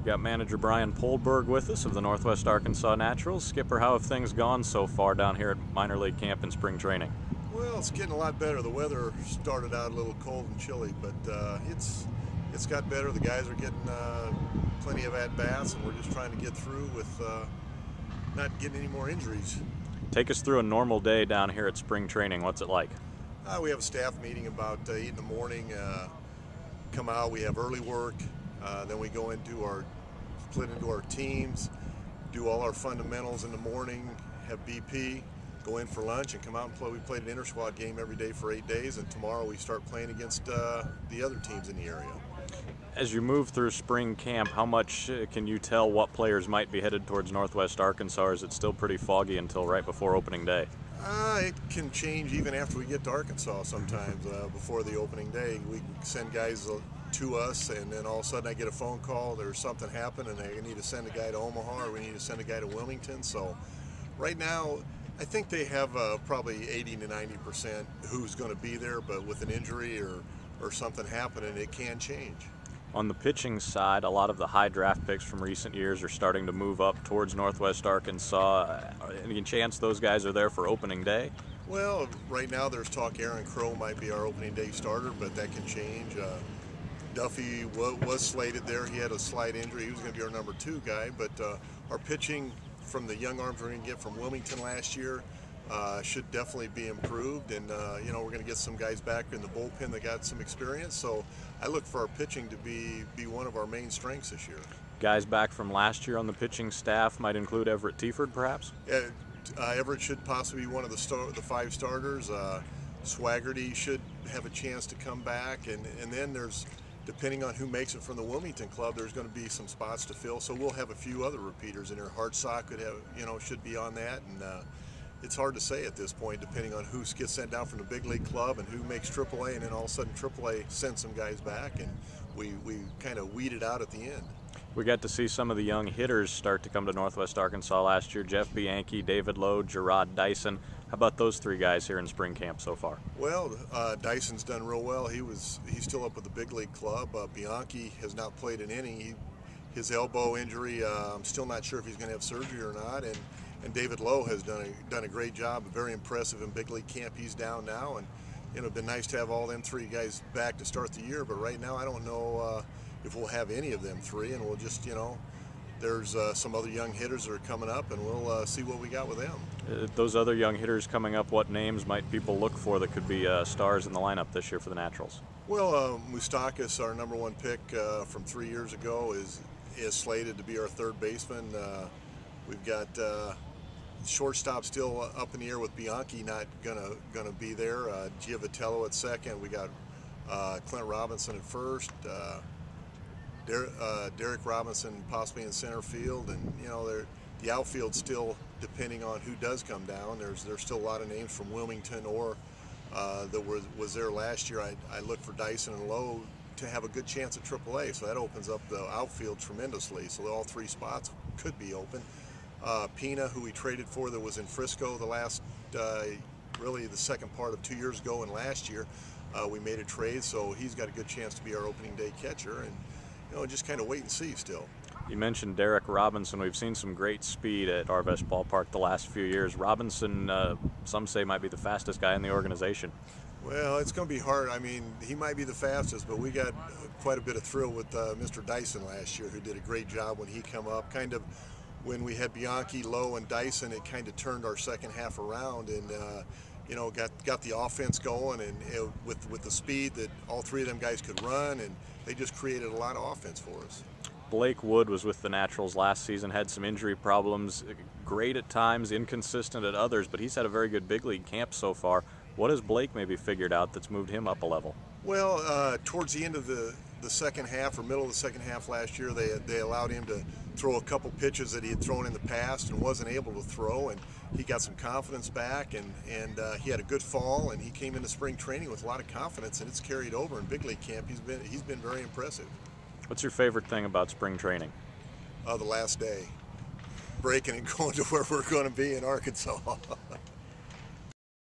Got Manager Brian Poldperg with us of the Northwest Arkansas Naturals. Skipper, how have things gone so far down here at minor league camp and spring training? Well, it's getting a lot better. The weather started out a little cold and chilly, but it's got better. The guys are getting plenty of at-bats, and we're just trying to get through with not getting any more injuries. Take us through a normal day down here at spring training. What's it like? We have a staff meeting about 8 in the morning. Come out, we have early work. Then we go split into our teams, do all our fundamentals in the morning, have BP, go in for lunch, and come out and play. We played an inter-squad game every day for 8 days, and tomorrow we start playing against the other teams in the area. As you move through spring camp, how much can you tell what players might be headed towards Northwest Arkansas, or is it still pretty foggy until right before opening day? It can change even after we get to Arkansas sometimes. Before the opening day, we send guys to us, and then all of a sudden I get a phone call, there's something happened, and they need to send a guy to Omaha, or we need to send a guy to Wilmington. So right now, I think they have probably 80 to 90% who's going to be there, but with an injury or something happening, it can change. On the pitching side, a lot of the high draft picks from recent years are starting to move up towards Northwest Arkansas. Any chance those guys are there for opening day? Well, right now there's talk Aaron Crow might be our opening day starter, but that can change. Duffy was slated there. He had a slight injury. He was going to be our number 2 guy, but our pitching from the young arms we're going to get from Wilmington last year should definitely be improved, and we're going to get some guys back in the bullpen that got some experience. So I look for our pitching to be one of our main strengths this year. Guys back from last year on the pitching staff might include Everett Tieford, perhaps? Everett should possibly be one of the 5 starters. Swaggerty should have a chance to come back, and then there's, depending on who makes it from the Wilmington club, there's going to be some spots to fill. So we'll have a few other repeaters in there. Hartsock could have, should be on that, and it's hard to say at this point, depending on who gets sent down from the big league club and who makes AAA, and then all of a sudden AAA sends some guys back, and we kind of weed it out at the end. We got to see some of the young hitters start to come to Northwest Arkansas last year. Jeff Bianchi, David Lowe, Gerard Dyson. How about those 3 guys here in spring camp so far? Well, Dyson's done real well. He's still up with the big league club. Bianchi has not played an inning. His elbow injury, I'm still not sure if he's going to have surgery or not. And David Lowe has done a great job, very impressive in big league camp. He's down now, and it'd been nice to have all them 3 guys back to start the year. But right now, I don't know if we'll have any of them 3, and we'll just there's some other young hitters that are coming up, and we'll see what we got with them. Those other young hitters coming up, what names might people look for that could be stars in the lineup this year for the Naturals? Well, Moustakas, our number 1 pick from 3 years ago, is slated to be our 3rd baseman. We've got shortstop still up in the air with Bianchi not gonna be there. Giovatello at 2nd. We got Clint Robinson at 1st. Derek Robinson possibly in center field, and the outfield still, depending on who does come down. There's still a lot of names from Wilmington or that was there last year. I look for Dyson and Lowe to have a good chance at AAA, so that opens up the outfield tremendously. So all 3 spots could be open. Pina, who we traded for, that was in Frisco the last, really the second part of 2 years ago and last year, we made a trade, so he's got a good chance to be our opening day catcher, and just kind of wait and see still. You mentioned Derek Robinson. We've seen some great speed at Arvest Ballpark the last few years. Robinson, some say, might be the fastest guy in the organization. Well, it's going to be hard. I mean, he might be the fastest, but we got quite a bit of thrill with Mr. Dyson last year, who did a great job when he come up. Kind of when we had Bianchi, Lowe, and Dyson, it kind of turned our second half around, and got the offense going, and with the speed that all 3 of them guys could run, and they just created a lot of offense for us. Blake Wood was with the Naturals last season, had some injury problems, great at times, inconsistent at others, but he's had a very good big league camp so far. What has Blake maybe figured out that's moved him up a level? Well, towards the end of the second half, or middle of the second half last year, they allowed him to throw a couple pitches that he had thrown in the past and wasn't able to throw, and he got some confidence back, and he had a good fall, and he came into spring training with a lot of confidence, and it's carried over in big league camp. He's been very impressive. What's your favorite thing about spring training? The last day, breaking and going to where we're going to be in Arkansas.